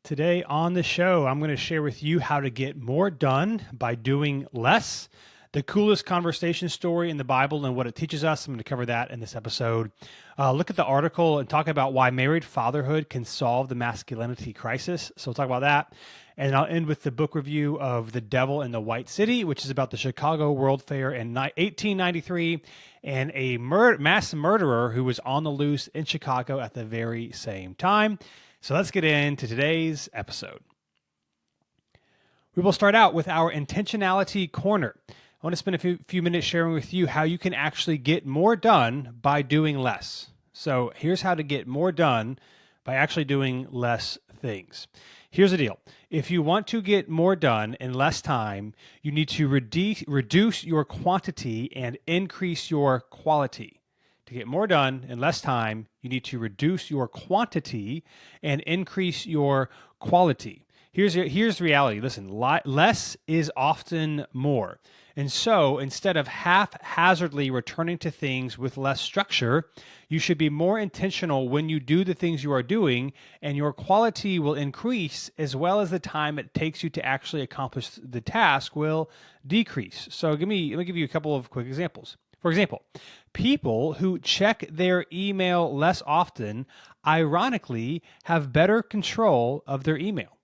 Today on the show, I'm going to share with you how to get more done by doing less, the coolest conversation story in the Bible and what it teaches us. I'm going to cover that in this episode. Look at the article and talk about why married fatherhood can solve the masculinity crisis. So we'll talk about that. And I'll end with the book review of The Devil in the White City, which is about the Chicago World Fair in 1893 and a mass murderer who was on the loose in Chicago at the very same time. So let's get into today's episode. We will start out with our intentionality corner. I want to spend a few minutes sharing with you how you can actually get more done by doing less. So here's how to get more done by actually doing less things. Here's the deal. If you want to get more done in less time, you need to reduce your quantity and increase your quality. To get more done in less time, you need to reduce your quantity and increase your quality. Here's the reality. Listen, less is often more. And so instead of haphazardly returning to things with less structure, you should be more intentional when you do the things you are doing, and your quality will increase as well as the time it takes you to actually accomplish the task will decrease. So let me give you a couple of quick examples. For example, people who check their email less often, ironically, have better control of their email.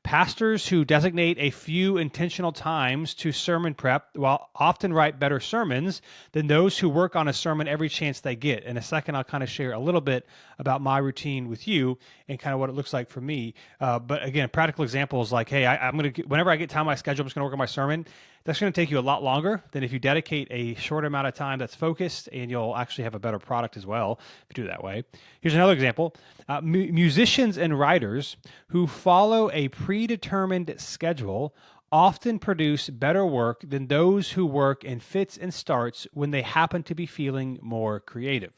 Pastors who designate a few intentional times to sermon prep will often write better sermons than those who work on a sermon every chance they get. In a second, I'll kind of share a little bit about my routine with you and kind of what it looks like for me. But again, practical examples like, hey, I'm going to, whenever I get time on my schedule, I'm just going to work on my sermon. That's going to take you a lot longer than if you dedicate a short amount of time that's focused, and you'll actually have a better product as well if you do it that way. Here's another example. Musicians and writers who follow a predetermined schedule often produce better work than those who work in fits and starts when they happen to be feeling more creative.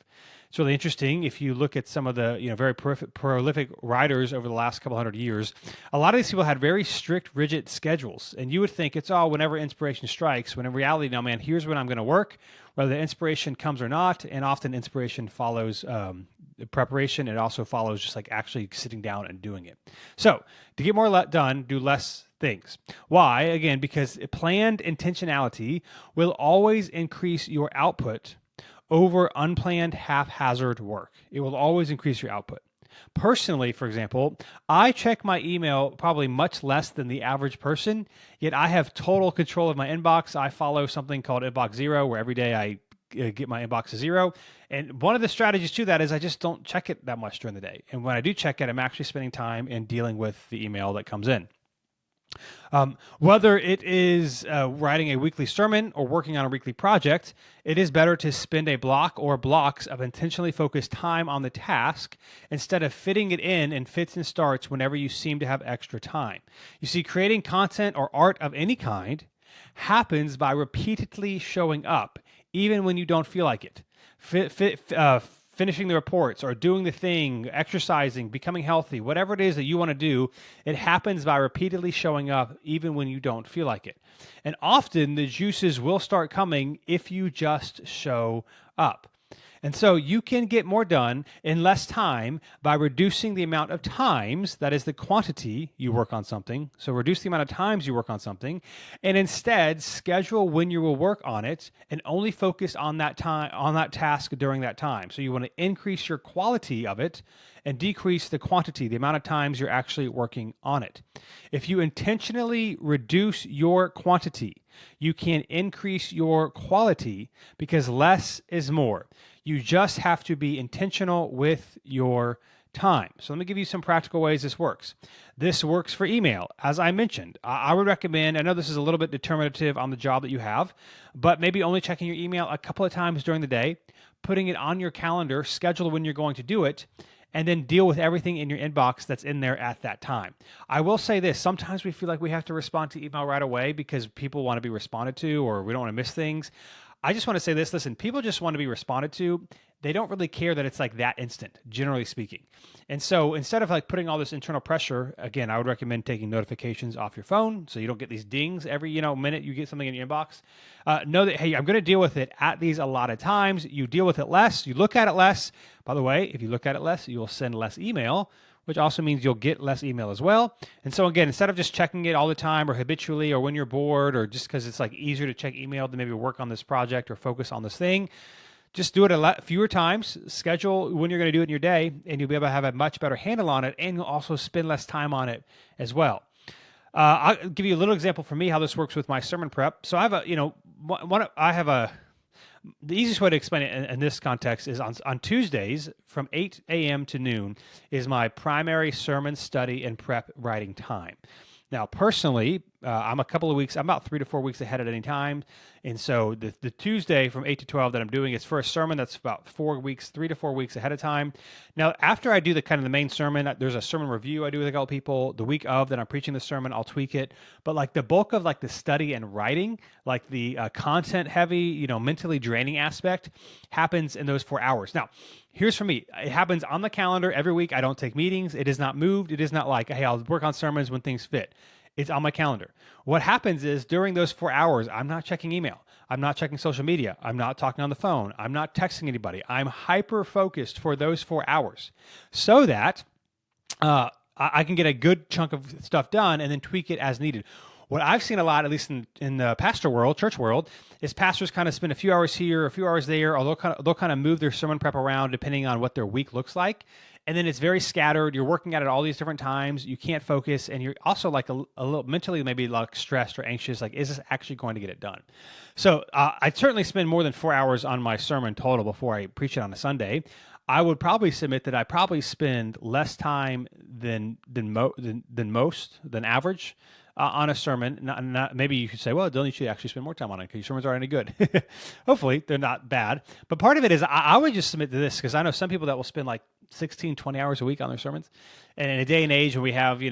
It's really interesting if you look at some of the very prolific writers over the last couple hundred years. A lot of these people had very strict, rigid schedules, and you would think it's all whenever inspiration strikes, when in reality, no, man, here's when I'm going to work, whether the inspiration comes or not, and often inspiration follows preparation. It also follows just like actually sitting down and doing it. So to get more done, do less things. Why? Again, because planned intentionality will always increase your output over unplanned haphazard work. It will always increase your output. Personally, for example, I check my email probably much less than the average person, yet I have total control of my inbox. I follow something called Inbox Zero, where every day I get my inbox to zero. And one of the strategies to that is I just don't check it that much during the day. And when I do check it, I'm actually spending time in dealing with the email that comes in. Whether it is writing a weekly sermon or working on a weekly project, it is better to spend a block or blocks of intentionally focused time on the task instead of fitting it in fits and starts whenever you seem to have extra time. You see, creating content or art of any kind happens by repeatedly showing up, even when you don't feel like it. Finishing the reports or doing the thing, exercising, becoming healthy, whatever it is that you want to do, it happens by repeatedly showing up even when you don't feel like it. And often the juices will start coming if you just show up. And so you can get more done in less time by reducing the amount of times, that is the quantity you work on something. So reduce the amount of times you work on something, and instead schedule when you will work on it and only focus on that time, on that task during that time. So you want to increase your quality of it and decrease the quantity, the amount of times you're actually working on it. If you intentionally reduce your quantity, you can increase your quality because less is more. You just have to be intentional with your time. So let me give you some practical ways this works. This works for email. As I mentioned, I would recommend, I know this is a little bit determinative on the job that you have, but maybe only checking your email a couple of times during the day, putting it on your calendar, schedule when you're going to do it, and then deal with everything in your inbox that's in there at that time. I will say this, sometimes we feel like we have to respond to email right away because people want to be responded to or we don't want to miss things. I just want to say this, listen, people just want to be responded to. They don't really care that it's like that instant, generally speaking. And so instead of like putting all this internal pressure, again, I would recommend taking notifications off your phone so you don't get these dings every minute you get something in your inbox. Know that, hey, I'm going to deal with it at these allotted times. You deal with it less. You look at it less. By the way, if you look at it less, you will send less email, which also means you'll get less email as well. And so again, instead of just checking it all the time or habitually or when you're bored or just because it's like easier to check email than maybe work on this project or focus on this thing, just do it a lot fewer times, schedule when you're going to do it in your day, and you'll be able to have a much better handle on it, and you'll also spend less time on it as well. I'll give you a little example for me how this works with my sermon prep. So I have the easiest way to explain it in this context is on Tuesdays from 8 a.m. to noon is my primary sermon study and prep writing time. Now, personally, I'm about 3 to 4 weeks ahead at any time. And so the Tuesday from 8 to 12 that I'm doing is for a sermon that's about 3 to 4 weeks ahead of time. Now, after I do the main sermon, there's a sermon review I do with a couple people. The week of that I'm preaching the sermon, I'll tweak it. But like the bulk of like the study and writing, like the content heavy, mentally draining aspect happens in those 4 hours. Now, here's for me. It happens on the calendar every week. I don't take meetings. It is not moved. It is not like, hey, I'll work on sermons when things fit. It's on my calendar. What happens is during those 4 hours, I'm not checking email. I'm not checking social media. I'm not talking on the phone. I'm not texting anybody. I'm hyper-focused for those 4 hours so that I can get a good chunk of stuff done and then tweak it as needed. What I've seen a lot, at least in the pastor world, church world, is pastors kind of spend a few hours here, a few hours there, or they'll kind of move their sermon prep around depending on what their week looks like. And then it's very scattered. You're working at it all these different times. You can't focus, and you're also like a little mentally maybe like stressed or anxious. Like, is this actually going to get it done? So I certainly spend more than 4 hours on my sermon total before I preach it on a Sunday. I would probably submit that I probably spend less time than average on a sermon. Maybe you could say, well, don't you should actually spend more time on it because your sermons aren't any good. Hopefully, they're not bad. But part of it is I would just submit to this because I know some people that will spend like 16, 20 hours a week on their sermons. And in a day and age when we have,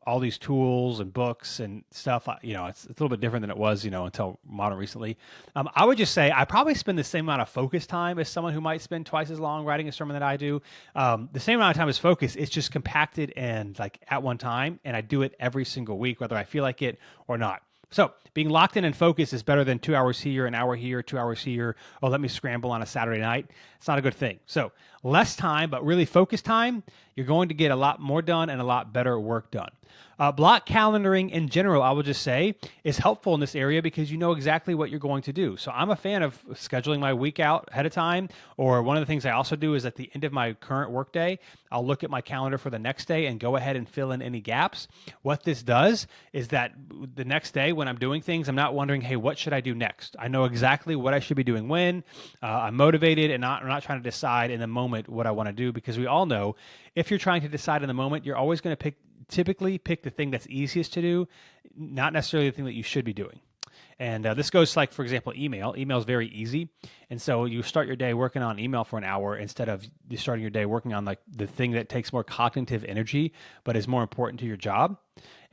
all these tools and books and stuff, it's a little bit different than it was, until modern recently. I would just say I probably spend the same amount of focus time as someone who might spend twice as long writing a sermon that I do. The same amount of time as focus, it's just compacted and like at one time, and I do it every single week, whether I feel like it or not. So being locked in and focused is better than 2 hours here, an hour here, 2 hours here. Oh, let me scramble on a Saturday night. It's not a good thing. So less time, but really focused time, you're going to get a lot more done and a lot better work done. Block calendaring in general, I will just say, is helpful in this area because you know exactly what you're going to do. So I'm a fan of scheduling my week out ahead of time, or one of the things I also do is at the end of my current workday, I'll look at my calendar for the next day and go ahead and fill in any gaps. What this does is that the next day when I'm doing things, I'm not wondering, hey, what should I do next? I know exactly what I should be doing when. I'm motivated and I'm not trying to decide in the moment what I want to do, because we all know if you're trying to decide in the moment, you're always going to typically pick the thing that's easiest to do, not necessarily the thing that you should be doing. And this goes like, for example, email. Email is very easy. And so you start your day working on email for an hour instead of you starting your day working on like the thing that takes more cognitive energy, but is more important to your job.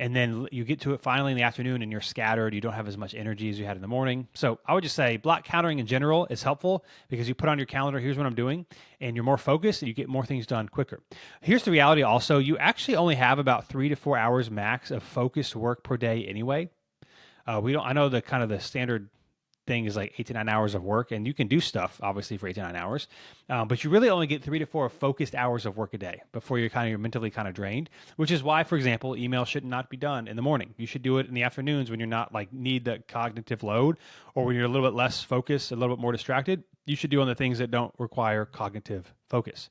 And then you get to it finally in the afternoon and you're scattered. You don't have as much energy as you had in the morning. So I would just say block calendaring in general is helpful because you put on your calendar, here's what I'm doing, and you're more focused and you get more things done quicker. Here's the reality also, you actually only have about 3 to 4 hours max of focused work per day anyway. I know the standard thing is like 8 to 9 hours of work, and you can do stuff obviously for 8 to 9 hours, but you really only get 3 to 4 focused hours of work a day before you're mentally drained, which is why, for example, email should not be done in the morning. You should do it in the afternoons when you're not need the cognitive load, or when you're a little bit less focused, a little bit more distracted. You should do on the things that don't require cognitive focus.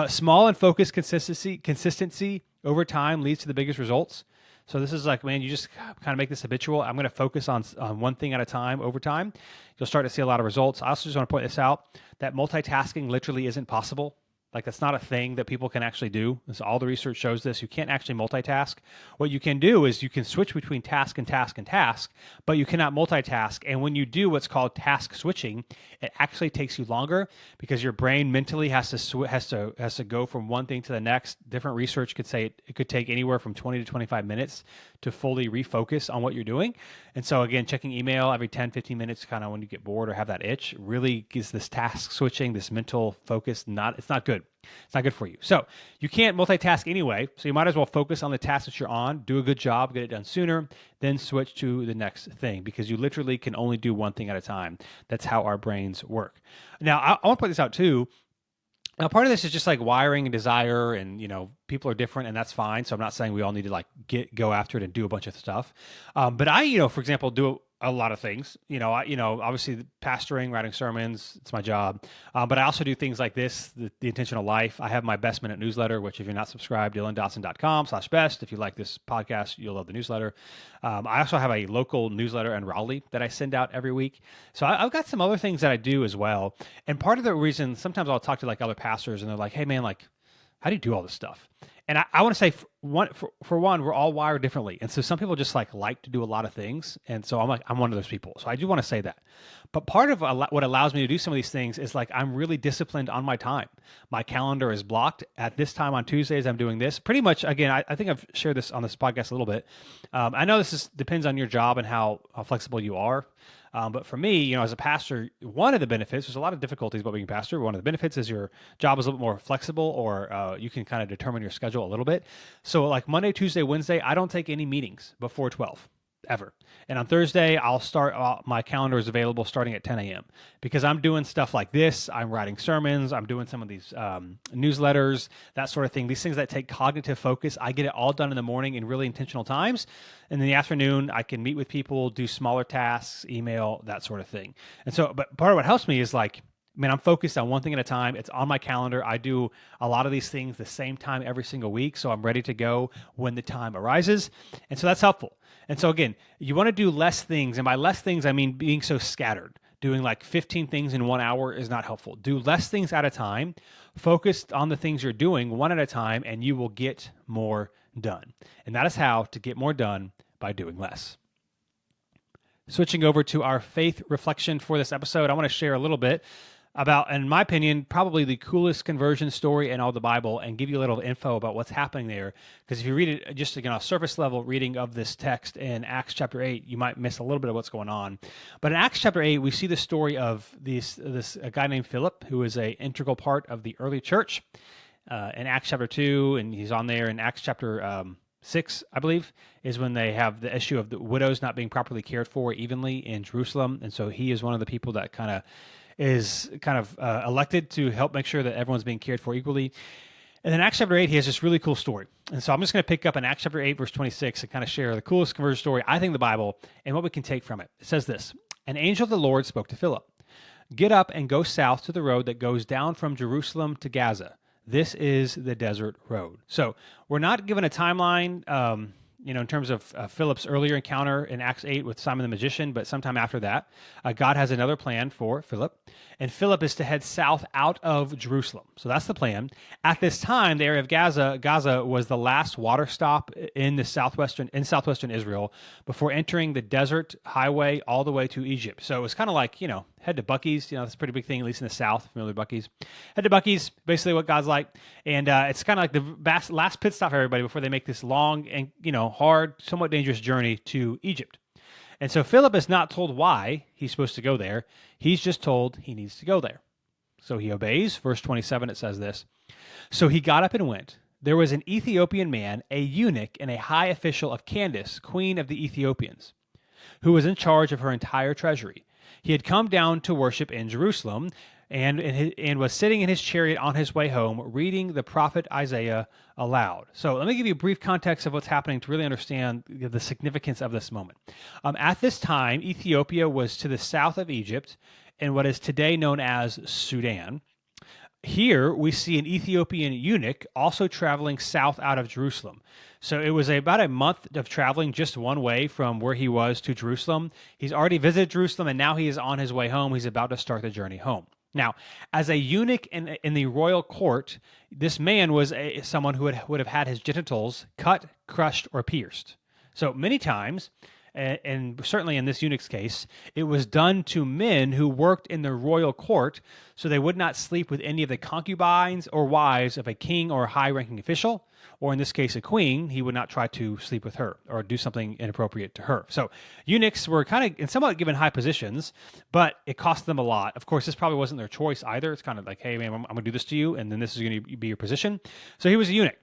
Small and focused consistency over time leads to the biggest results. So this is like, man, you just kind of make this habitual. I'm going to focus on one thing at a time over time. You'll start to see a lot of results. I also just want to point this out, that multitasking literally isn't possible. Like, that's not a thing that people can actually do. So all the research shows this. You can't actually multitask. What you can do is you can switch between task and task and task, but you cannot multitask. And when you do what's called task switching, it actually takes you longer because your brain mentally has to go from one thing to the next. Different research could say it could take anywhere from 20 to 25 minutes to fully refocus on what you're doing. And so again, checking email every 10, 15 minutes, kind of when you get bored or have that itch, really gives this task switching, this mental focus. It's not good. It's not good for you. So you can't multitask anyway. So you might as well focus on the task that you're on, do a good job, get it done sooner, then switch to the next thing, because you literally can only do one thing at a time. That's how our brains work. Now, I want to point this out too. Now, part of this is just like wiring and desire, and people are different, and that's fine. So I'm not saying we all need to like go after it and do a bunch of stuff. But I, for example, do a lot of things. Obviously pastoring, writing sermons, it's my job. But I also do things like this, the Intentional Life. I have my Best Minute newsletter, which if you're not subscribed, DylanDodson.com/best. If you like this podcast, you'll love the newsletter. I also have a local newsletter in Raleigh that I send out every week. So I've got some other things that I do as well. And part of the reason, sometimes I'll talk to like other pastors and they're like, hey man, like, how do you do all this stuff? And I want to say, for one, we're all wired differently. And so some people just like to do a lot of things. And so I'm one of those people. So I do want to say that. But part of what allows me to do some of these things is like I'm really disciplined on my time. My calendar is blocked. At this time on Tuesdays, I'm doing this. Pretty much, again, I think I've shared this on this podcast a little bit. I know depends on your job and how flexible you are. But for me, as a pastor, one of the benefits, there's a lot of difficulties about being a pastor. One of the benefits is your job is a little bit more flexible, or you can kind of determine your schedule a little bit. So like Monday, Tuesday, Wednesday, I don't take any meetings before 12. Ever. And on Thursday, I'll start, my calendar is available starting at 10 a.m. because I'm doing stuff like this. I'm writing sermons. I'm doing some of these newsletters, that sort of thing. These things that take cognitive focus. I get it all done in the morning in really intentional times. And in the afternoon, I can meet with people, do smaller tasks, email, that sort of thing. And so, but part of what helps me is like, man, I'm focused on one thing at a time. It's on my calendar. I do a lot of these things the same time every single week. So I'm ready to go when the time arises. And so that's helpful. And so again, you want to do less things. And by less things, I mean being so scattered. Doing like 15 things in 1 hour is not helpful. Do less things at a time. Focus on the things you're doing one at a time, and you will get more done. And that is how to get more done, by doing less. Switching over to our faith reflection for this episode, I want to share a little bit about, in my opinion, probably the coolest conversion story in all the Bible, and give you a little info about what's happening there. Because if you read it just again, a surface level reading of this text in Acts chapter 8, you might miss a little bit of what's going on. But in Acts chapter 8, we see the story of a guy named Philip, who is an integral part of the early church. In Acts chapter 2, and he's on there in Acts chapter 6, I believe, is when they have the issue of the widows not being properly cared for evenly in Jerusalem. And so he is one of the people that is elected to help make sure that everyone's being cared for equally. And then Acts chapter 8, he has this really cool story. And so I'm just going to pick up in Acts chapter 8, verse 26, and kind of share the coolest conversion story, I think, in the Bible, and what we can take from it. It says this: An angel of the Lord spoke to Philip. Get up and go south to the road that goes down from Jerusalem to Gaza. This is the desert road. So we're not given a timeline, in terms of Philip's earlier encounter in Acts 8 with Simon the magician, but sometime after that, God has another plan for Philip, and Philip is to head south out of Jerusalem. So that's the plan. At this time, the area of Gaza was the last water stop in southwestern Israel before entering the desert highway all the way to Egypt. So it was kind of like, head to Buc-ee's. That's a pretty big thing, at least in the South, familiar with Buc-ee's. Head to Buc-ee's, basically what God's like. And it's kind of like the last pit stop for everybody before they make this long and, hard, somewhat dangerous journey to Egypt. And so Philip is not told why he's supposed to go there. He's just told he needs to go there. So he obeys. Verse 27, it says this: So he got up and went. There was an Ethiopian man, a eunuch and a high official of Candace, queen of the Ethiopians, who was in charge of her entire treasury. He had come down to worship in Jerusalem and was sitting in his chariot on his way home, reading the prophet Isaiah aloud. So let me give you a brief context of what's happening to really understand the significance of this moment. At this time, Ethiopia was to the south of Egypt in what is today known as Sudan. Here we see an Ethiopian eunuch also traveling south out of Jerusalem. So it was about a month of traveling just one way from where he was to Jerusalem. He's already visited Jerusalem, and now he is on his way home. He's about to start the journey home. Now, as a eunuch in the royal court, this man was someone who would have had his genitals cut, crushed, or pierced. So many times, and certainly in this eunuch's case, it was done to men who worked in the royal court, so they would not sleep with any of the concubines or wives of a king or a high-ranking official, or in this case, a queen. He would not try to sleep with her or do something inappropriate to her. So eunuchs were kind of somewhat given high positions, but it cost them a lot. Of course, this probably wasn't their choice either. It's kind of like, hey, man, I'm going to do this to you, and then this is going to be your position. So he was a eunuch.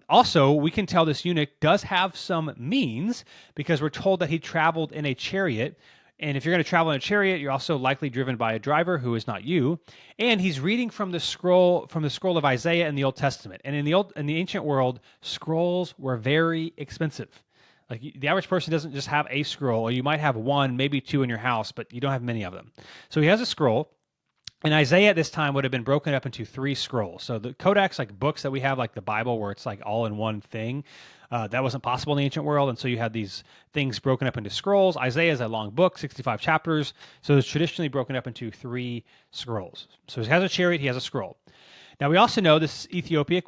Also, we can tell this eunuch does have some means because we're told that he traveled in a chariot And if you're going to travel in a chariot, you're also likely driven by a driver who is not you. And he's reading from the scroll of Isaiah in the Old Testament. And in the ancient world, scrolls were very expensive. Like the average person doesn't just have a scroll, or you might have one, maybe two in your house, but you don't have many of them. So he has a scroll. And Isaiah at this time would have been broken up into 3 scrolls. So the codex, like books that we have, like the Bible, where it's like all in one thing, that wasn't possible in the ancient world. And so you had these things broken up into scrolls. Isaiah is a long book, 65 chapters. So it's traditionally broken up into 3 scrolls. So he has a chariot, he has a scroll. Now we also know this Ethiopian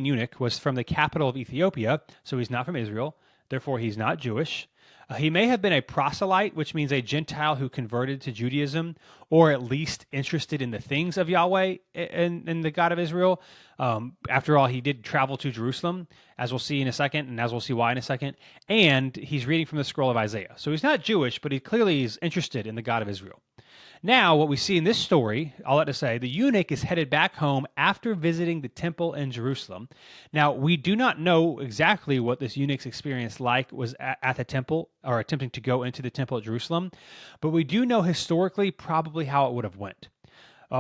eunuch was from the capital of Ethiopia, so he's not from Israel. Therefore, he's not Jewish. He may have been a proselyte, which means a Gentile who converted to Judaism, or at least interested in the things of Yahweh and the God of Israel. After all, he did travel to Jerusalem, as we'll see in a second, and as we'll see why in a second. And he's reading from the scroll of Isaiah. So he's not Jewish, but he clearly is interested in the God of Israel. Now, what we see in this story, all that to say, the eunuch is headed back home after visiting the temple in Jerusalem. Now, we do not know exactly what this eunuch's experience was at the temple, or attempting to go into the temple at Jerusalem, but we do know historically probably how it would have went.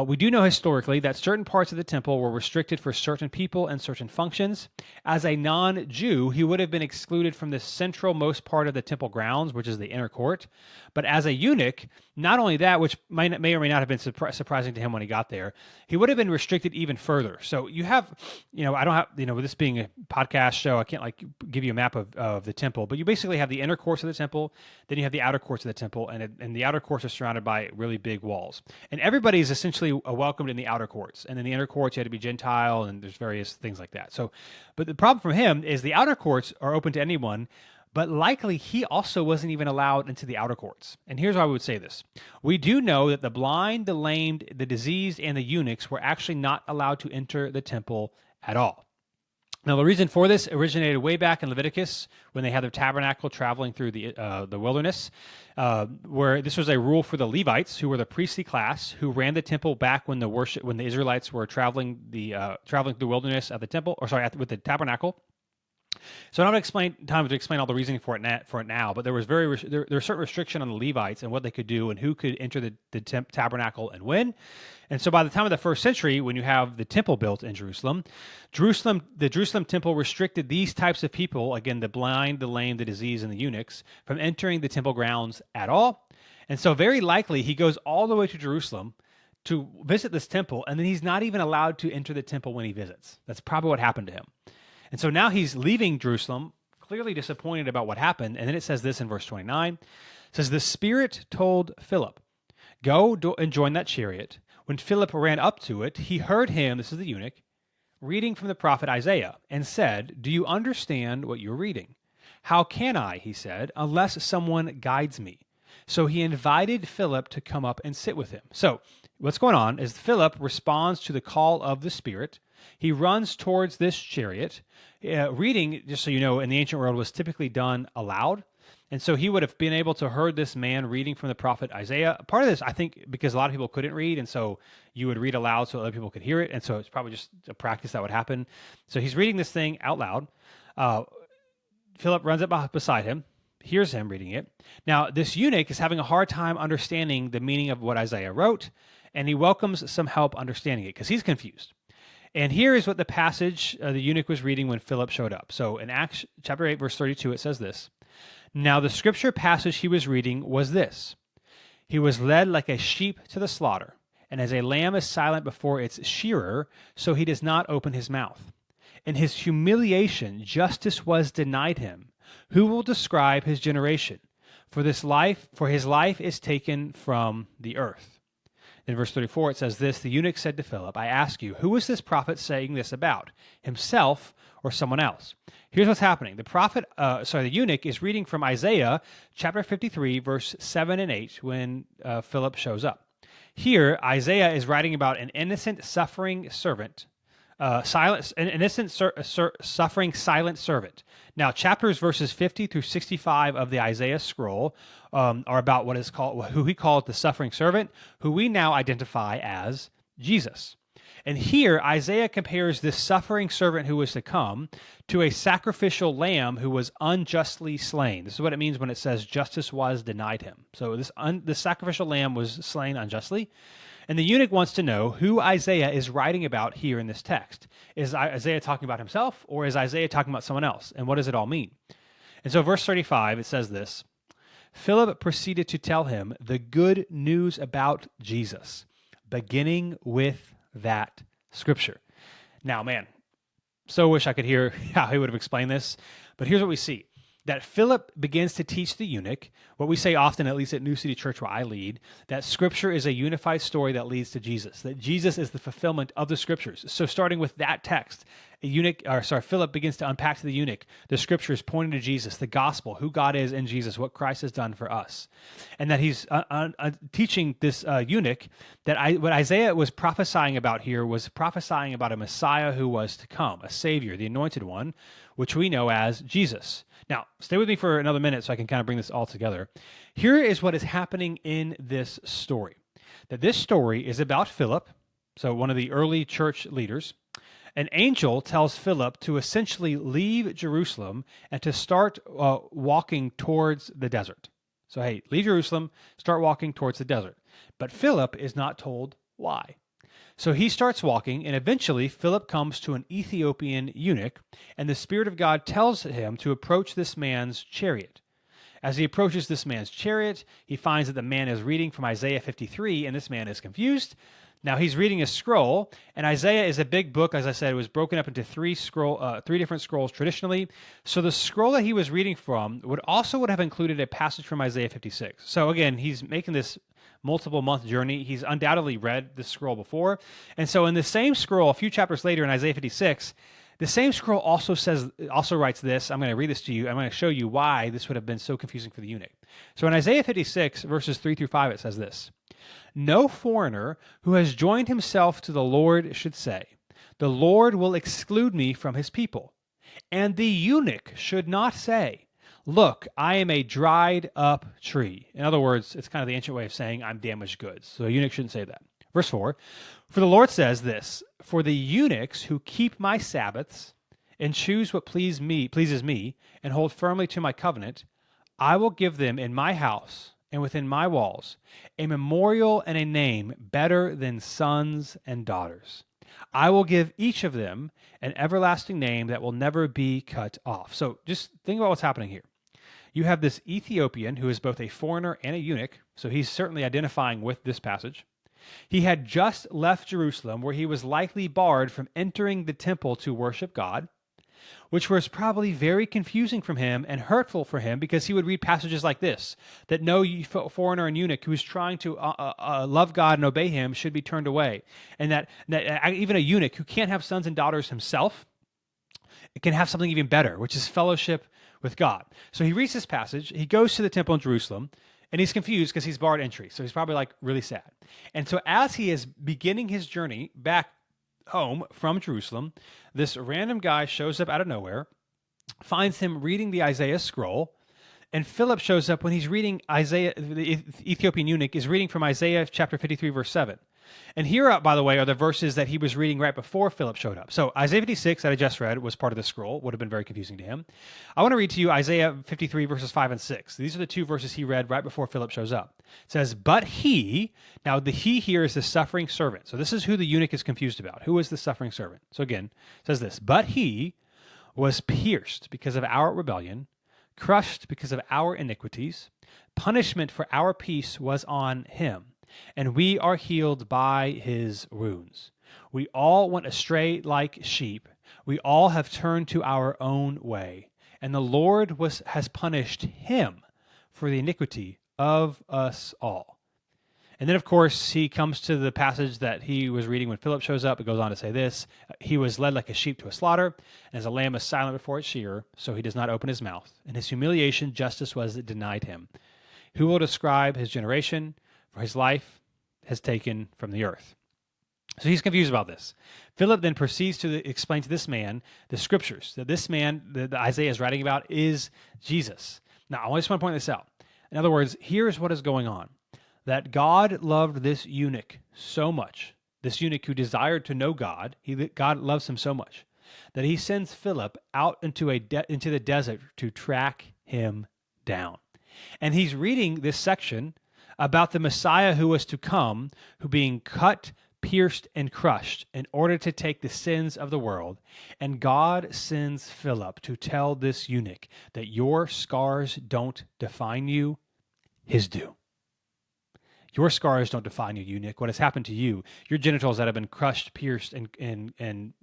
We do know historically that certain parts of the temple were restricted for certain people and certain functions. As a non-Jew, he would have been excluded from the central most part of the temple grounds, which is the inner court. But as a eunuch, not only that, which may or may not have been surprising to him when he got there, he would have been restricted even further. So you have, I don't have, with this being a podcast show, I can't give you a map of the temple, but you basically have the inner courts of the temple, then you have the outer courts of the temple, and the outer courts are surrounded by really big walls. And everybody is essentially welcomed in the outer courts, and in the inner courts you had to be Gentile, and there's various things like that. So, but the problem for him is the outer courts are open to anyone, but likely he also wasn't even allowed into the outer courts. And here's why I would say this. We do know that the blind, the lamed, the diseased, and the eunuchs were actually not allowed to enter the temple at all. Now, the reason for this originated way back in Leviticus when they had their tabernacle traveling through the wilderness, where this was a rule for the Levites, who were the priestly class, who ran the temple back when the Israelites were traveling through the wilderness at the temple, with the tabernacle. So I don't have time to explain all the reasoning for it now, but there was there was certain restriction on the Levites and what they could do and who could enter the tabernacle and when. And so by the time of the first century, when you have the temple built in Jerusalem, the Jerusalem temple restricted these types of people, again, the blind, the lame, the diseased, and the eunuchs, from entering the temple grounds at all. And so very likely he goes all the way to Jerusalem to visit this temple, and then he's not even allowed to enter the temple when he visits. That's probably what happened to him. And so now he's leaving Jerusalem, clearly disappointed about what happened. And then it says this in verse 29. It says, "The Spirit told Philip, 'Go and join that chariot.' When Philip ran up to it, he heard him," this is the eunuch, "reading from the prophet Isaiah, and said, 'Do you understand what you're reading?' 'How can I,' he said, 'unless someone guides me?' So he invited Philip to come up and sit with him." So what's going on is Philip responds to the call of the Spirit. He runs towards this chariot. Reading, just so you know, in the ancient world was typically done aloud. And so he would have been able to heard this man reading from the prophet Isaiah. Part of this, I think, because a lot of people couldn't read, and so you would read aloud so other people could hear it. And so it's probably just a practice that would happen. So he's reading this thing out loud. Philip runs up beside him, hears him reading it. Now, this eunuch is having a hard time understanding the meaning of what Isaiah wrote, and he welcomes some help understanding it because he's confused. And here is what the passage the eunuch was reading when Philip showed up. So in Acts chapter 8, verse 32, it says this. "Now the scripture passage he was reading was this. He was led like a sheep to the slaughter, and as a lamb is silent before its shearer, so he does not open his mouth. In his humiliation, justice was denied him. Who will describe his generation? For his life is taken from the earth." In verse 34, it says this, "The eunuch said to Philip, 'I ask you, who is this prophet saying this about, himself or someone else?'" Here's what's happening. The eunuch is reading from Isaiah chapter 53, verse 7 and 8, when Philip shows up. Here, Isaiah is writing about an innocent, suffering servant, suffering silent servant. Now, verses 50 through 65 of the Isaiah scroll are about who he calls the suffering servant, who we now identify as Jesus. And here, Isaiah compares this suffering servant who was to come to a sacrificial lamb who was unjustly slain. This is what it means when it says justice was denied him. So this sacrificial lamb was slain unjustly. And the eunuch wants to know who Isaiah is writing about here in this text. Is Isaiah talking about himself, or is Isaiah talking about someone else? And what does it all mean? And so verse 35, it says this: Philip proceeded to tell him the good news about Jesus, beginning with that scripture. Now, man, so wish I could hear how he would have explained this, but here's what we see. That Philip begins to teach the eunuch, what we say often, at least at New City Church where I lead, that Scripture is a unified story that leads to Jesus, that Jesus is the fulfillment of the Scriptures. So starting with that text, Philip begins to unpack to the eunuch the Scriptures pointing to Jesus, the gospel, who God is in Jesus, what Christ has done for us. And that he's teaching this eunuch that what Isaiah was prophesying about here was prophesying about a Messiah who was to come, a Savior, the Anointed One, which we know as Jesus. Now, stay with me for another minute so I can kind of bring this all together. Here is what is happening in this story. That this story is about Philip, so one of the early church leaders. An angel tells Philip to essentially leave Jerusalem and to start walking towards the desert. So, hey, leave Jerusalem, start walking towards the desert. But Philip is not told why. So he starts walking, and eventually Philip comes to an Ethiopian eunuch, and the Spirit of God tells him to approach this man's chariot. As he approaches this man's chariot, he finds that the man is reading from Isaiah 53, and this man is confused. Now he's reading a scroll, and Isaiah is a big book. As I said, it was broken up into three different scrolls traditionally. So the scroll that he was reading from would have included a passage from Isaiah 56. So again, he's making this multiple month journey. He's undoubtedly read this scroll before. And so in the same scroll, a few chapters later in Isaiah 56, the same scroll also writes this. I'm going to read this to you. I'm going to show you why this would have been so confusing for the eunuch. So in Isaiah 56, verses 3 through 5, it says this: No foreigner who has joined himself to the Lord should say, the Lord will exclude me from his people. And the eunuch should not say, look, I am a dried up tree. In other words, it's kind of the ancient way of saying I'm damaged goods. So a eunuch shouldn't say that. Verse 4, for the Lord says this: for the eunuchs who keep my Sabbaths and choose what pleases me and hold firmly to my covenant, I will give them in my house and within my walls a memorial and a name better than sons and daughters. I will give each of them an everlasting name that will never be cut off. So just think about what's happening here. You have this Ethiopian who is both a foreigner and a eunuch, so he's certainly identifying with this passage. He had just left Jerusalem, where he was likely barred from entering the temple to worship God, which was probably very confusing for him and hurtful for him, because he would read passages like this, that no foreigner and eunuch who is trying to love God and obey him should be turned away, and that even a eunuch who can't have sons and daughters himself can have something even better, which is fellowship with God. So he reads this passage, he goes to the temple in Jerusalem, and he's confused because he's barred entry. So he's probably like really sad. And so as he is beginning his journey back home from Jerusalem, this random guy shows up out of nowhere, finds him reading the Isaiah scroll, and Philip shows up when he's reading Isaiah. The Ethiopian eunuch is reading from Isaiah chapter 53, verse 7. And here, by the way, are the verses that he was reading right before Philip showed up. So Isaiah 56 that I just read was part of the scroll, would have been very confusing to him. I want to read to you Isaiah 53, verses 5 and 6. These are the two verses he read right before Philip shows up. It says, but he, now the he here is the suffering servant. So this is who the eunuch is confused about. Who is the suffering servant? So again, it says this: but he was pierced because of our rebellion, crushed because of our iniquities. Punishment for our peace was on him, and we are healed by his wounds. We all went astray like sheep. We all have turned to our own way, and the Lord has punished him for the iniquity of us all. And then, of course, he comes to the passage that he was reading when Philip shows up. It goes on to say this: he was led like a sheep to a slaughter, and as a lamb is silent before its shearer, so he does not open his mouth. In his humiliation, justice was denied him. Who will describe his generation? For his life has taken from the earth. So he's confused about this. Philip then proceeds to explain to this man the scriptures, that this man that Isaiah is writing about is Jesus. Now, I just want to point this out. In other words, here's what is going on. That God loved this eunuch so much this eunuch who desired to know God, God loves him so much that he sends Philip out into into the desert to track him down. And he's reading this section about the Messiah who was to come, who being cut, pierced, and crushed in order to take the sins of the world. And God sends Philip to tell this eunuch that your scars don't define you, his do. Your scars don't define you, eunuch. What has happened to you, your genitals that have been crushed, pierced, and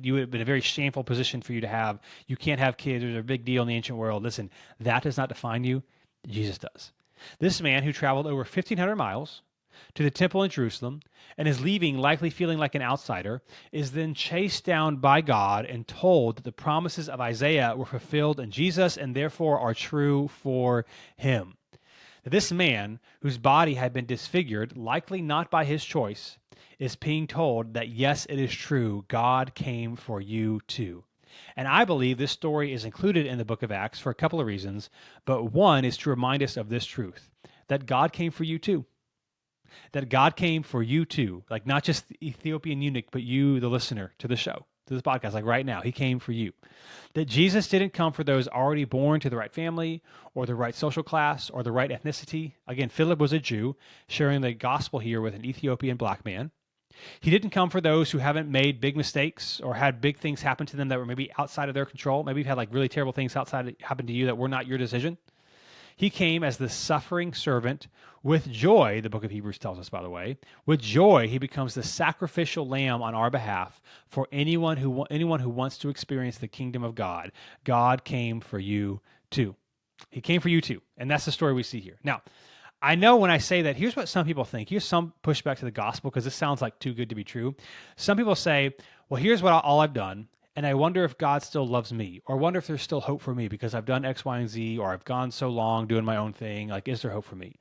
you have been a very shameful position for you to have. You can't have kids. There's a big deal in the ancient world. Listen, that does not define you. Jesus does. This man who traveled over 1,500 miles to the temple in Jerusalem and is leaving likely feeling like an outsider is then chased down by God and told that the promises of Isaiah were fulfilled in Jesus and therefore are true for him. This man, whose body had been disfigured, likely not by his choice, is being told that yes, it is true, God came for you too. And I believe this story is included in the book of Acts for a couple of reasons, but one is to remind us of this truth, that God came for you too. That God came for you too, like not just the Ethiopian eunuch, but you, the listener to the show, to this podcast, like right now, he came for you. That Jesus didn't come for those already born to the right family or the right social class or the right ethnicity. Again, Philip was a Jew sharing the gospel here with an Ethiopian black man. He didn't come for those who haven't made big mistakes or had big things happen to them that were maybe outside of their control. Maybe you've had like really terrible things happen to you that were not your decision. He came as the suffering servant with joy, the book of Hebrews tells us, by the way. With joy, he becomes the sacrificial lamb on our behalf for anyone who wants to experience the kingdom of God. God came for you too. He came for you too. And that's the story we see here. Now, I know when I say that, here's what some people think. Here's some pushback to the gospel because this sounds like too good to be true. Some people say, well, here's all I've done. And I wonder if God still loves me, or wonder if there's still hope for me because I've done X, Y, and Z, or I've gone so long doing my own thing. Like, is there hope for me?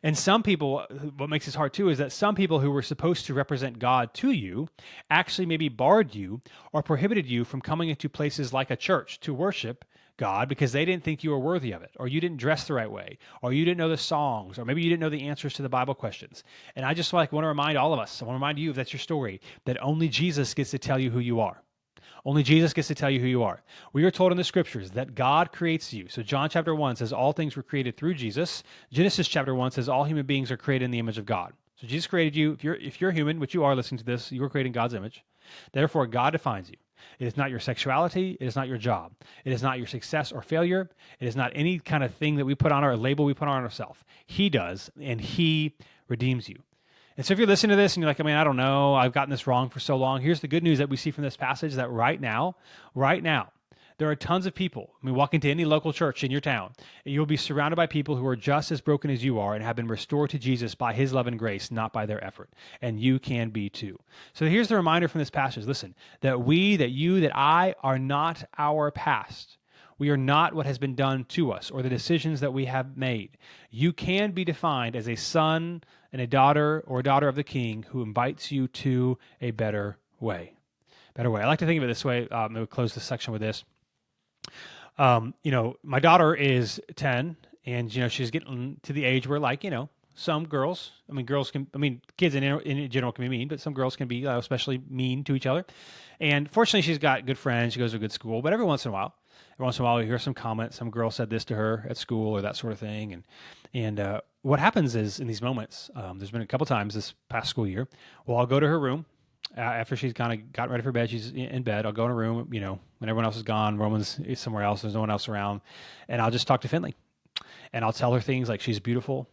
And some people, what makes this hard too, is that some people who were supposed to represent God to you actually maybe barred you or prohibited you from coming into places like a church to worship God because they didn't think you were worthy of it, or you didn't dress the right way, or you didn't know the songs, or maybe you didn't know the answers to the Bible questions. And I just want to remind all of us, I want to remind you, if that's your story, that only Jesus gets to tell you who you are. Only Jesus gets to tell you who you are. We are told in the scriptures that God creates you. So John chapter 1 says all things were created through Jesus. Genesis chapter 1 says all human beings are created in the image of God. So Jesus created you. If you're human, which you are listening to this, you were created in God's image. Therefore, God defines you. It is not your sexuality. It is not your job. It is not your success or failure. It is not any kind of thing that we put on our label we put on ourselves. He does, and he redeems you. And so if you're listening to this and you're like, I don't know, I've gotten this wrong for so long. Here's the good news that we see from this passage, that right now, there are tons of people. Walk into any local church in your town, and you'll be surrounded by people who are just as broken as you are and have been restored to Jesus by his love and grace, not by their effort. And you can be too. So here's the reminder from this passage. Listen, that I are not our past. We are not what has been done to us or the decisions that we have made. You can be defined as a son and a daughter or a daughter of the King who invites you to a better way. I like to think of it this way. We'll close this section with this. My daughter is 10, and she's getting to the age where, some girls, kids in general can be mean, but some girls can be especially mean to each other. And fortunately, she's got good friends. She goes to a good school, but every once in a while, we hear some comment. Some girl said this to her at school or that sort of thing. And what happens is in these moments, there's been a couple times this past school year, I'll go to her room after she's kind of gotten ready for bed. She's in bed. I'll go in her room, when everyone else is gone, Roman's is somewhere else. There's no one else around. And I'll just talk to Finley. And I'll tell her things like she's beautiful.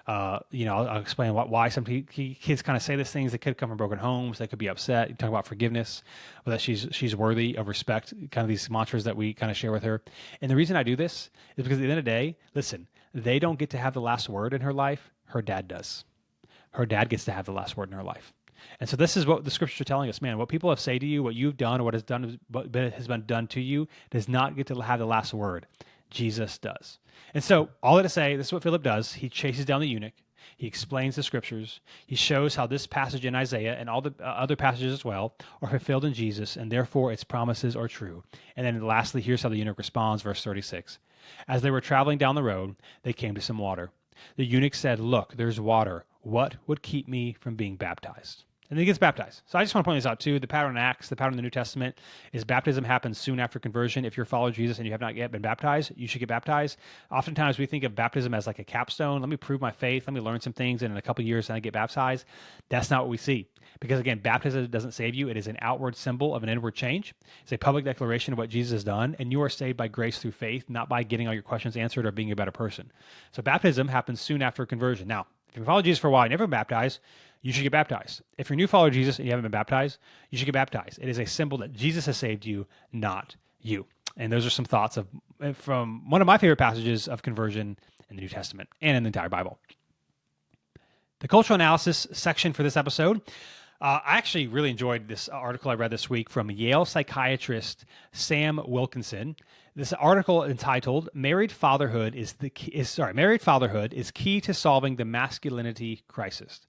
I'll explain why some kids kind of say these things. They could come from broken homes. They could be upset. You talk about forgiveness, but that she's worthy of respect, kind of these mantras that we kind of share with her. And the reason I do this is because at the end of the day, listen, they don't get to have the last word in her life. Her dad does. Her dad gets to have the last word in her life. And so this is what the scriptures are telling us, man. What people have said to you, what you've done, or what has been done to you, does not get to have the last word. Jesus does. And so all that to say, this is what Philip does. He chases down the eunuch. He explains the scriptures. He shows how this passage in Isaiah and all the other passages as well are fulfilled in Jesus, and therefore its promises are true. And then lastly, here's how the eunuch responds, verse 36. As they were traveling down the road, they came to some water. The eunuch said, "Look, there's water. What would keep me from being baptized?" and then he gets baptized. So I just want to point this out too. The pattern in Acts, the pattern in the New Testament is baptism happens soon after conversion. If you're following Jesus and you have not yet been baptized, you should get baptized. Oftentimes we think of baptism as like a capstone. Let me prove my faith. Let me learn some things, and in a couple of years then I get baptized. That's not what we see. Because again, baptism doesn't save you. It is an outward symbol of an inward change. It's a public declaration of what Jesus has done, and you are saved by grace through faith, not by getting all your questions answered or being a better person. So baptism happens soon after conversion. Now, if you follow Jesus for a while and never been baptized, you should get baptized. If you're a new follower of Jesus and you haven't been baptized, you should get baptized. It is a symbol that Jesus has saved you, not you. And those are some thoughts from one of my favorite passages of conversion in the New Testament and in the entire Bible. The cultural analysis section for this episode. I actually really enjoyed this article I read this week from Yale psychiatrist Sam Wilkinson. This article entitled "Married Fatherhood is Key to Solving the Masculinity Crisis."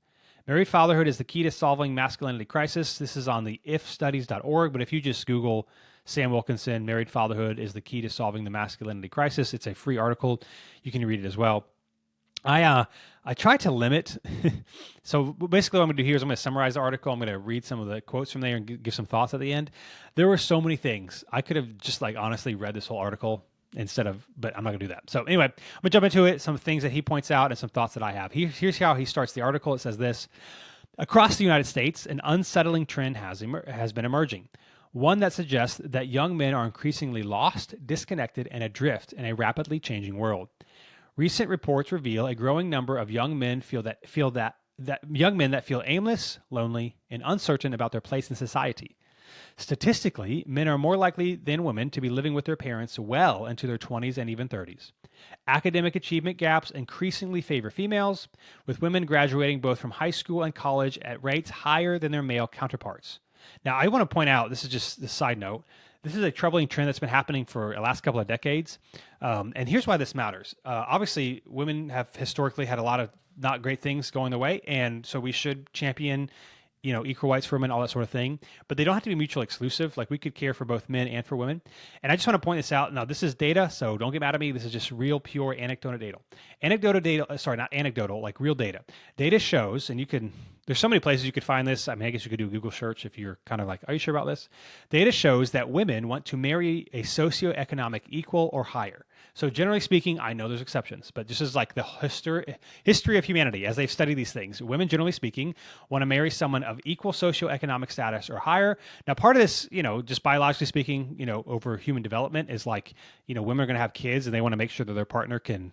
Married fatherhood is the key to solving masculinity crisis. This is on the ifstudies.org, but if you just Google Sam Wilkinson, married fatherhood is the key to solving the masculinity crisis, it's a free article. You can read it as well. I try to limit. So basically what I'm going to do here is I'm going to summarize the article. I'm going to read some of the quotes from there and give some thoughts at the end. There were so many things. I could have just honestly read this whole article but I'm not going to do that. So anyway, I'm going to jump into it, some things that he points out and some thoughts that I have. Here's how he starts the article. It says this: across the United States, an unsettling trend has been emerging. One that suggests that young men are increasingly lost, disconnected, and adrift in a rapidly changing world. Recent reports reveal a growing number of young men that feel aimless, lonely, and uncertain about their place in society. Statistically, men are more likely than women to be living with their parents well into their 20s and even 30s. Academic achievement gaps increasingly favor females, with women graduating both from high school and college at rates higher than their male counterparts. Now, I want to point out, this is just a side note, this is a troubling trend that's been happening for the last couple of decades. And here's why this matters. Obviously, women have historically had a lot of not great things going their way, and so we should champion equal rights for women, all that sort of thing. But they don't have to be mutually exclusive. Like, we could care for both men and for women. And I just want to point this out. Now, this is data, so don't get mad at me. This is just real, pure anecdotal data. Not anecdotal, like real data. Data shows, and there's so many places you could find this. I guess you could do a Google search if you're kind of like, are you sure about this? Data shows that women want to marry a socioeconomic equal or higher. So generally speaking, I know there's exceptions, but this is like the history of humanity as they've studied these things. Women, generally speaking, want to marry someone of equal socioeconomic status or higher. Now, part of this, just biologically speaking, over human development is like, women are going to have kids and they want to make sure that their partner can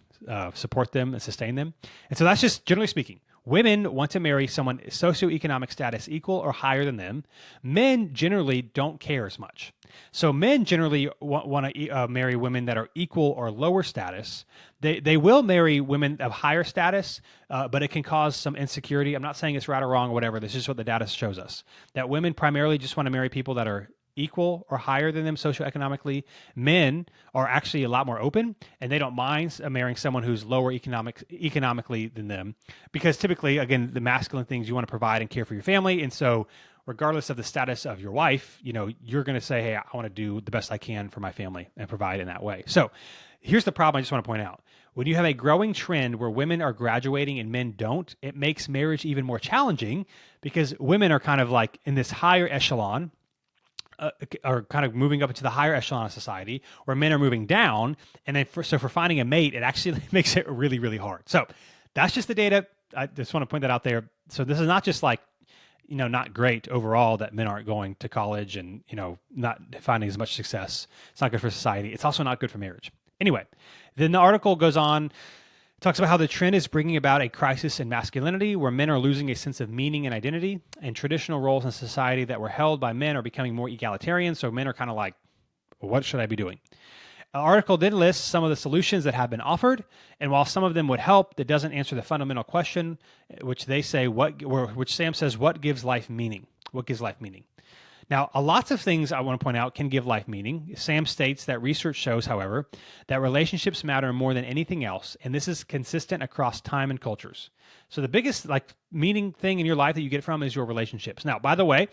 support them and sustain them. And so that's just generally speaking. Women want to marry someone socioeconomic status equal or higher than them. Men generally don't care as much. So men generally want to marry women that are equal or lower status. They will marry women of higher status, but it can cause some insecurity. I'm not saying it's right or wrong or whatever. This is what the data shows us. That women primarily just want to marry people that are equal or higher than them socioeconomically. Men are actually a lot more open, and they don't mind marrying someone who's lower economically than them, because typically, again, the masculine things, you want to provide and care for your family. And so regardless of the status of your wife, you're going to say, hey, I want to do the best I can for my family and provide in that way. So here's the problem I just want to point out. When you have a growing trend where women are graduating and men don't, it makes marriage even more challenging, because women are kind of like in this higher echelon, are kind of moving up into the higher echelon of society, where men are moving down. And then for finding a mate, it actually makes it really, really hard. So that's just the data. I just want to point that out there. So this is not just like, not great overall that men aren't going to college and, not finding as much success. It's not good for society. It's also not good for marriage. Anyway, then the article goes on, talks about how the trend is bringing about a crisis in masculinity, where men are losing a sense of meaning and identity, and traditional roles in society that were held by men are becoming more egalitarian. So men are kind of like, what should I be doing? The article then lists some of the solutions that have been offered, and while some of them would help, that doesn't answer the fundamental question, which Sam says, what gives life meaning? What gives life meaning? Now, lots of things I want to point out can give life meaning. Sam states that research shows, however, that relationships matter more than anything else, and this is consistent across time and cultures. So the biggest meaning thing in your life that you get from is your relationships. Now, by the way,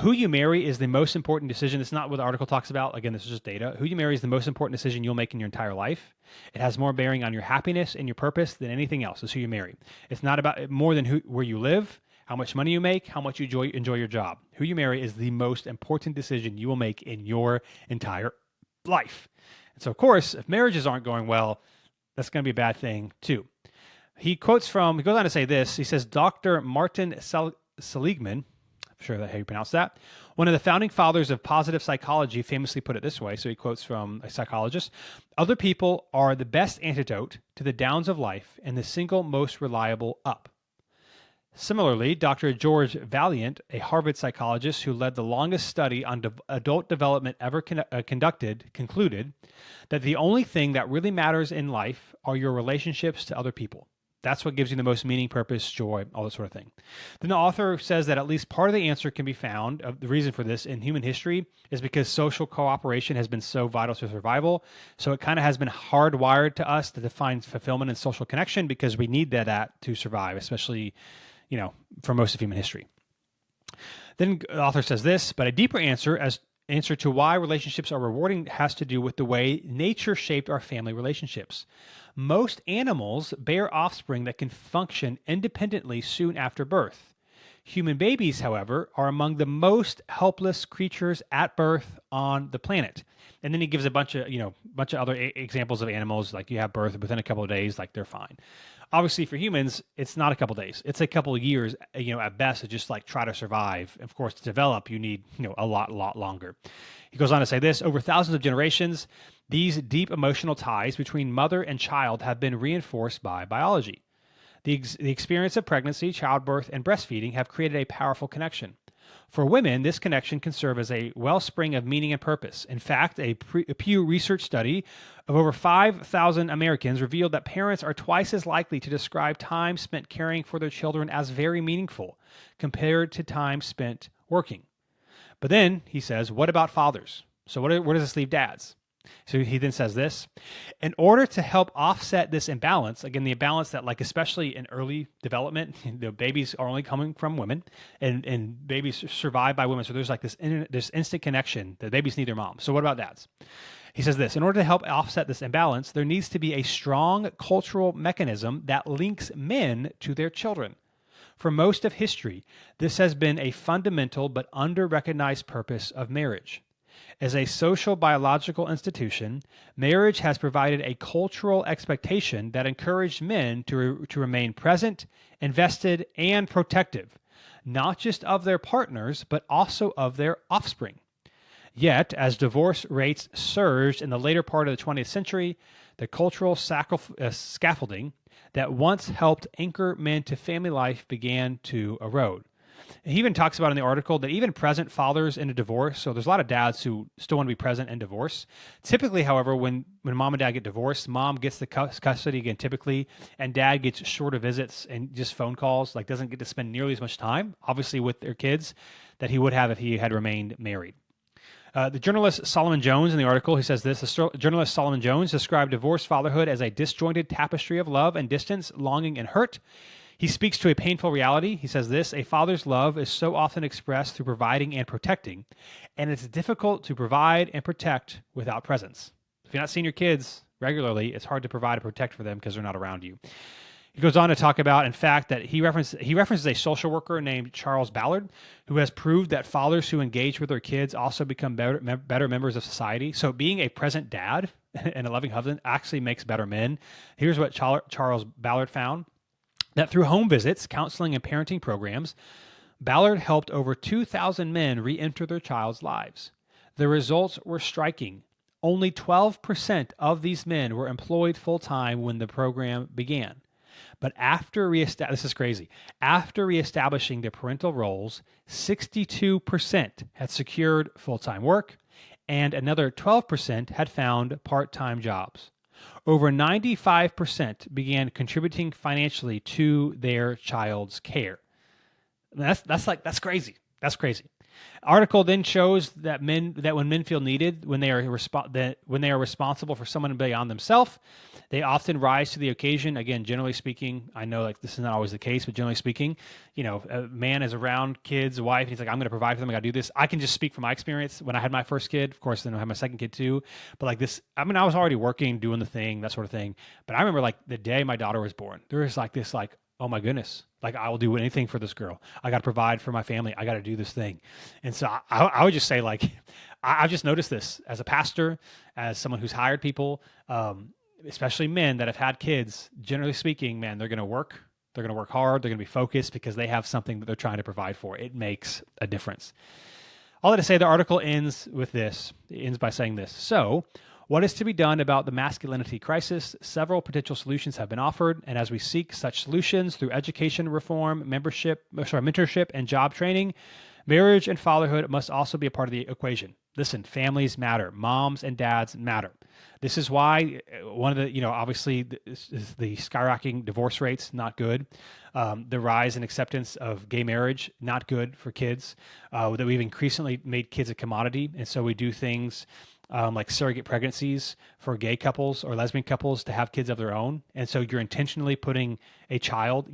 who you marry is the most important decision. It's not what the article talks about. Again, this is just data. Who you marry is the most important decision you'll make in your entire life. It has more bearing on your happiness and your purpose than anything else. Is who you marry. It's not about more than where you live, how much money you make, how much you enjoy your job. Who you marry is the most important decision you will make in your entire life. And so, of course, if marriages aren't going well, that's going to be a bad thing too. He goes on to say this. He says, Dr. Martin Seligman, I'm sure that's how you pronounce that, one of the founding fathers of positive psychology, famously put it this way. So he quotes from a psychologist: other people are the best antidote to the downs of life and the single most reliable up. Similarly, Dr. George Valiant, a Harvard psychologist who led the longest study on adult development ever conducted, concluded that the only thing that really matters in life are your relationships to other people. That's what gives you the most meaning, purpose, joy, all that sort of thing. Then the author says that at least part of the answer can be found, the reason for this in human history is because social cooperation has been so vital to survival. So it kind of has been hardwired to us to define fulfillment and social connection because we need that to survive, especially for most of human history. Then the author says this, but a deeper answer to why relationships are rewarding has to do with the way nature shaped our family relationships. Most animals bear offspring that can function independently soon after birth. Human babies, however, are among the most helpless creatures at birth on the planet. And then he gives a bunch of other examples of animals, like you have birth within a couple of days, like they're fine. Obviously, for humans, it's not a couple of days. It's a couple of years, at best, to just like try to survive. Of course, to develop, you need, a lot longer. He goes on to say this: over thousands of generations, these deep emotional ties between mother and child have been reinforced by biology. The experience of pregnancy, childbirth, and breastfeeding have created a powerful connection. For women, this connection can serve as a wellspring of meaning and purpose. In fact, a Pew Research study of over 5,000 Americans revealed that parents are twice as likely to describe time spent caring for their children as very meaningful compared to time spent working. But then he says, what about fathers? So where does this leave dads? So he then says this: in order to help offset this imbalance, again, the imbalance that, like, especially in early development, the babies are only coming from women and babies survive by women. So there's like this instant connection. The babies need their mom. So what about dads? He says this: in order to help offset this imbalance, there needs to be a strong cultural mechanism that links men to their children. For most of history, this has been a fundamental but under-recognized purpose of marriage. As a social biological institution, marriage has provided a cultural expectation that encouraged men to remain present, invested, and protective, not just of their partners, but also of their offspring. Yet, as divorce rates surged in the later part of the 20th century, the cultural scaffolding that once helped anchor men to family life began to erode. He even talks about in the article that even present fathers in a divorce, so there's a lot of dads who still want to be present in divorce. Typically, however, when mom and dad get divorced, mom gets the custody again typically, and dad gets shorter visits and just phone calls, like doesn't get to spend nearly as much time, obviously, with their kids that he would have if he had remained married. The journalist Solomon Jones, in the article, he says this: the journalist Solomon Jones described divorced fatherhood as a disjointed tapestry of love and distance, longing and hurt. He speaks to a painful reality. He says this: a father's love is so often expressed through providing and protecting, and it's difficult to provide and protect without presence. If you're not seeing your kids regularly, it's hard to provide and protect for them because they're not around you. He goes on to talk about, in fact, that he references a social worker named Charles Ballard, who has proved that fathers who engage with their kids also become better members of society. So being a present dad and a loving husband actually makes better men. Here's what Charles Ballard found: that through home visits, counseling, and parenting programs, Ballard helped over 2,000 men re-enter their child's lives. The results were striking. Only 12% of these men were employed full-time when the program began. But this is crazy. After reestablishing their parental roles, 62% had secured full-time work, and another 12% had found part-time jobs. Over 95% began contributing financially to their child's care. That's crazy. That's crazy. Article then shows that when men feel needed, when they are responsible for someone beyond themselves, they often rise to the occasion. Again, generally speaking, I know like this is not always the case, but generally speaking, a man is around kids, a wife, and he's like, I'm going to provide for them. I got to do this. I can just speak from my experience. When I had my first kid, of course, then I had my second kid too. But like this, I was already working, doing the thing, that sort of thing. But I remember like the day my daughter was born, there was like this oh my goodness, like I will do anything for this girl. I got to provide for my family. I got to do this thing. And so I would just say like, I've just noticed this as a pastor, as someone who's hired people, especially men that have had kids, generally speaking, man, they're going to work. They're going to work hard. They're going to be focused because they have something that they're trying to provide for. It makes a difference. All that to say, the article ends with this. It ends by saying this. So, what is to be done about the masculinity crisis? Several potential solutions have been offered, and as we seek such solutions through education reform, mentorship, and job training, marriage and fatherhood must also be a part of the equation. Listen, families matter. Moms and dads matter. This is why one of the, obviously the skyrocketing divorce rates, not good. The rise in acceptance of gay marriage, not good for kids. That we've increasingly made kids a commodity. And so we do things like surrogate pregnancies for gay couples or lesbian couples to have kids of their own. And so you're intentionally putting a child,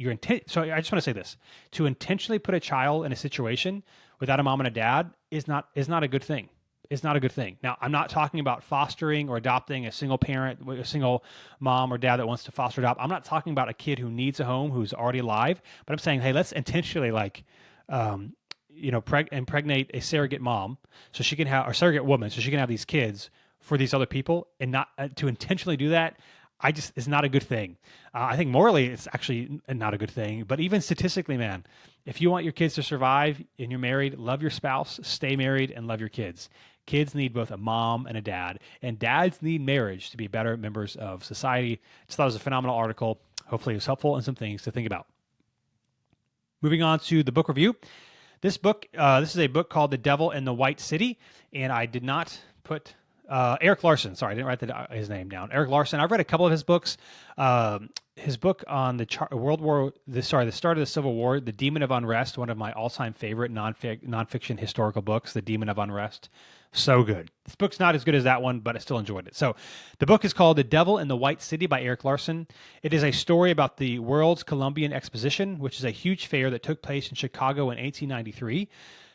so I just want to say this, to intentionally put a child in a situation without a mom and a dad is not a good thing. It's not a good thing. Now, I'm not talking about fostering or adopting a single parent, a single mom or dad that wants to foster adopt. I'm not talking about a kid who needs a home, who's already alive, but I'm saying, hey, let's intentionally impregnate a surrogate mom so she can have, or surrogate woman so she can have these kids for these other people, and not to intentionally do that. It's not a good thing. I think morally it's actually not a good thing, but even statistically, man, if you want your kids to survive and you're married, love your spouse, stay married, and love your kids. Kids need both a mom and a dad, and dads need marriage to be better members of society. Just thought it was a phenomenal article. Hopefully it was helpful and some things to think about. Moving on to the book review. This book, this is a book called The Devil in the White City, and I did not put Eric Larson. Sorry, I didn't write his name down. Eric Larson. I've read a couple of his books. His book on the start of the Civil War, The Demon of Unrest, one of my all-time favorite nonfiction historical books, The Demon of Unrest. So good. This book's not as good as that one, but I still enjoyed it. So the book is called The Devil in the White City by Eric Larson. It is a story about the World's Columbian Exposition, which is a huge fair that took place in Chicago in 1893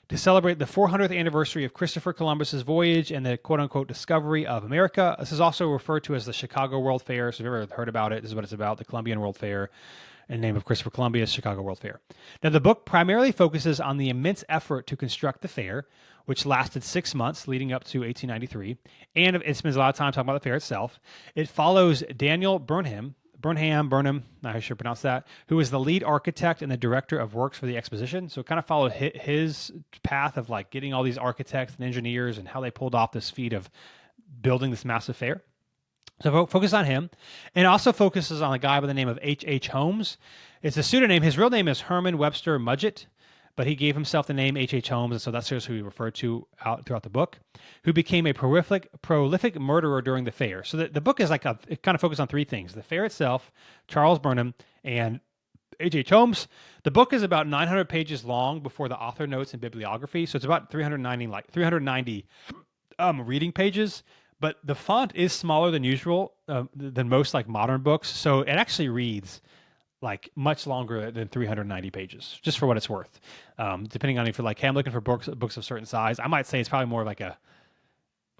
to celebrate the 400th anniversary of Christopher Columbus's voyage and the quote-unquote discovery of America. This is also referred to as the Chicago World Fair. So if you've ever heard about it, this is what it's about, the Columbian World Fair. In the name of Christopher Columbus, Chicago World Fair. Now, the book primarily focuses on the immense effort to construct the fair, which lasted 6 months leading up to 1893, and it spends a lot of time talking about the fair itself. It follows Daniel Burnham, I should pronounce that, who is the lead architect and the director of works for the exposition. So it kind of followed his path of like getting all these architects and engineers and how they pulled off this feat of building this massive fair. So focus on him, and also focuses on a guy by the name of H.H. Holmes. It's a pseudonym. His real name is Herman Webster Mudgett, but he gave himself the name H.H. Holmes, and so that's just who he referred to throughout the book, who became a prolific murderer during the fair. So the book is it kind of focused on three things: the fair itself, Charles Burnham, and H.H. Holmes. The book is about 900 pages long before the author notes and bibliography, so it's about 390 reading pages. But the font is smaller than usual, than most like modern books. So it actually reads like much longer than 390 pages, just for what it's worth. Depending on if you're like, hey, I'm looking for books of certain size, I might say it's probably more like a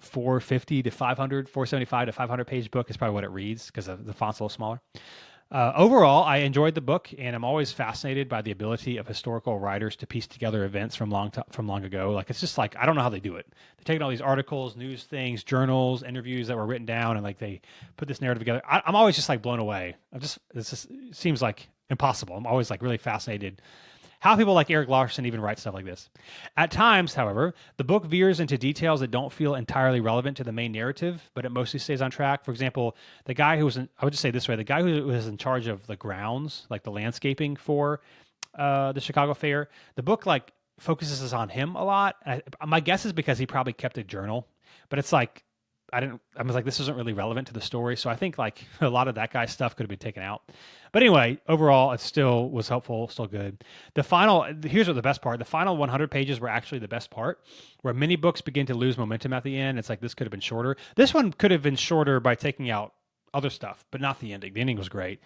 450 to 500, 475 to 500 page book is probably what it reads because the font's a little smaller. Overall, I enjoyed the book, and I'm always fascinated by the ability of historical writers to piece together events from long ago. Like, it's just like, I don't know how they do it. They're taking all these articles, news things, journals, interviews that were written down, and like they put this narrative together. I'm always just like blown away. It seems like impossible. I'm always like really fascinated how people like Eric Larson even write stuff like this. At times, however, the book veers into details that don't feel entirely relevant to the main narrative, but it mostly stays on track. For example, the guy who was I would just say this way, the guy who was in charge of the grounds, like the landscaping for the Chicago Fair, the book like focuses on him a lot. My guess is because he probably kept a journal, but it's like, I was like, this isn't really relevant to the story. So I think like a lot of that guy's stuff could have been taken out. But anyway, overall, it still was helpful, still good. Here's what the best part. The final 100 pages were actually the best part, where many books begin to lose momentum at the end. It's like, this could have been shorter. This one could have been shorter by taking out other stuff, but not the ending. The ending was great.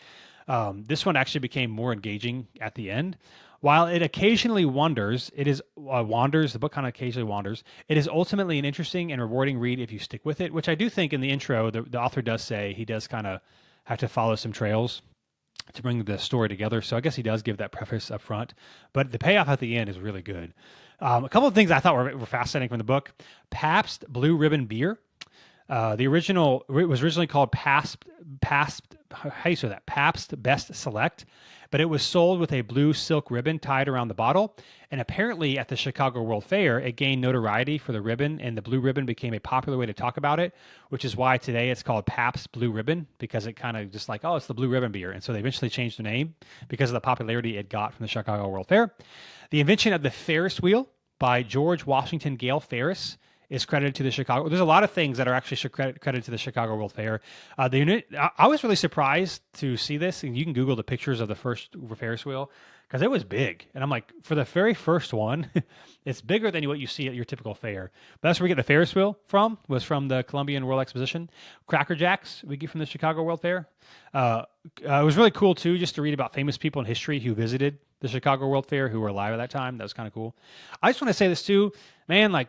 This one actually became more engaging at the end. While it occasionally wanders, the book kind of occasionally wanders, it is ultimately an interesting and rewarding read if you stick with it, which I do think in the intro, the author does say he does kind of have to follow some trails. to bring the story together. So I guess he does give that preface up front, but the payoff at the end is really good. A couple of things I thought were fascinating from the book. Pabst Blue Ribbon beer. The original, it was originally called Pabst, how do you say that? Pabst Best Select, but it was sold with a blue silk ribbon tied around the bottle. And apparently at the Chicago World Fair, it gained notoriety for the ribbon, and the blue ribbon became a popular way to talk about it, which is why today it's called Pabst Blue Ribbon, because it kind of just like, oh, it's the blue ribbon beer. And so they eventually changed the name because of the popularity it got from the Chicago World Fair. The invention of the Ferris wheel by George Washington Gale Ferris is credited to the Chicago. There's a lot of things that are actually credited to the Chicago World Fair. The unit, I was really surprised to see this, and you can Google the pictures of the first Ferris wheel because it was big. And I'm like, for the very first one, it's bigger than what you see at your typical fair. But that's where we get the Ferris wheel from, was from the Columbian World Exposition. Cracker Jacks we get from the Chicago World Fair. It was really cool too, just to read about famous people in history who visited the Chicago World Fair who were alive at that time. That was kind of cool. I just want to say this too, man, like,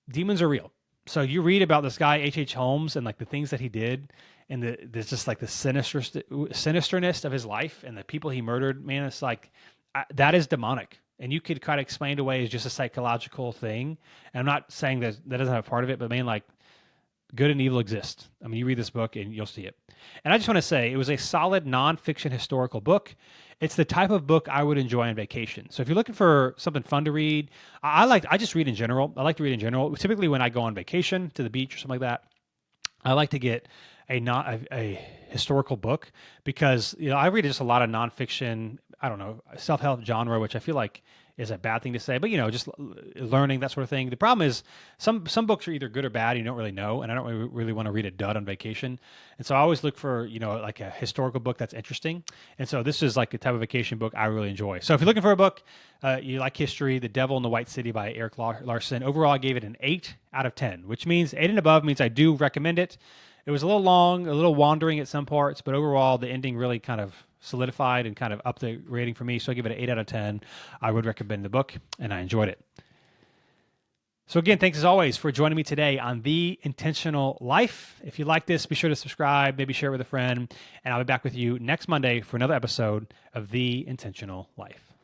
demons are real. So you read about this guy, H.H. Holmes, and like the things that he did, and there's just like the sinisterness of his life and the people he murdered. Man, it's like, that is demonic. And you could kind of explain it away as just a psychological thing. And I'm not saying that doesn't have a part of it, but man, like, good and evil exist. I mean, you read this book and you'll see it. And I just want to say it was a solid nonfiction historical book. It's the type of book I would enjoy on vacation. So if you're looking for something fun to read, I just read in general. I like to read in general. Typically when I go on vacation to the beach or something like that, I like to get a historical book because, you know, I read just a lot of nonfiction, I don't know, self-help genre, which I feel like is a bad thing to say, but, you know, just learning, that sort of thing. The problem is some books are either good or bad, and you don't really know, and I don't really want to read a dud on vacation. And so I always look for, you know, like a historical book that's interesting. And so this is like a type of vacation book I really enjoy. So if you're looking for a book, you like history, The Devil in the White City by Eric Larson. Overall, I gave it an 8 out of 10, which means 8 and above means I do recommend it. It was a little long, a little wandering at some parts, but overall the ending really kind of solidified and kind of upped the rating for me. So I give it an 8 out of 10. I would recommend the book, and I enjoyed it. So again, thanks as always for joining me today on The Intentional Life. If you like this, be sure to subscribe, maybe share it with a friend, and I'll be back with you next Monday for another episode of The Intentional Life.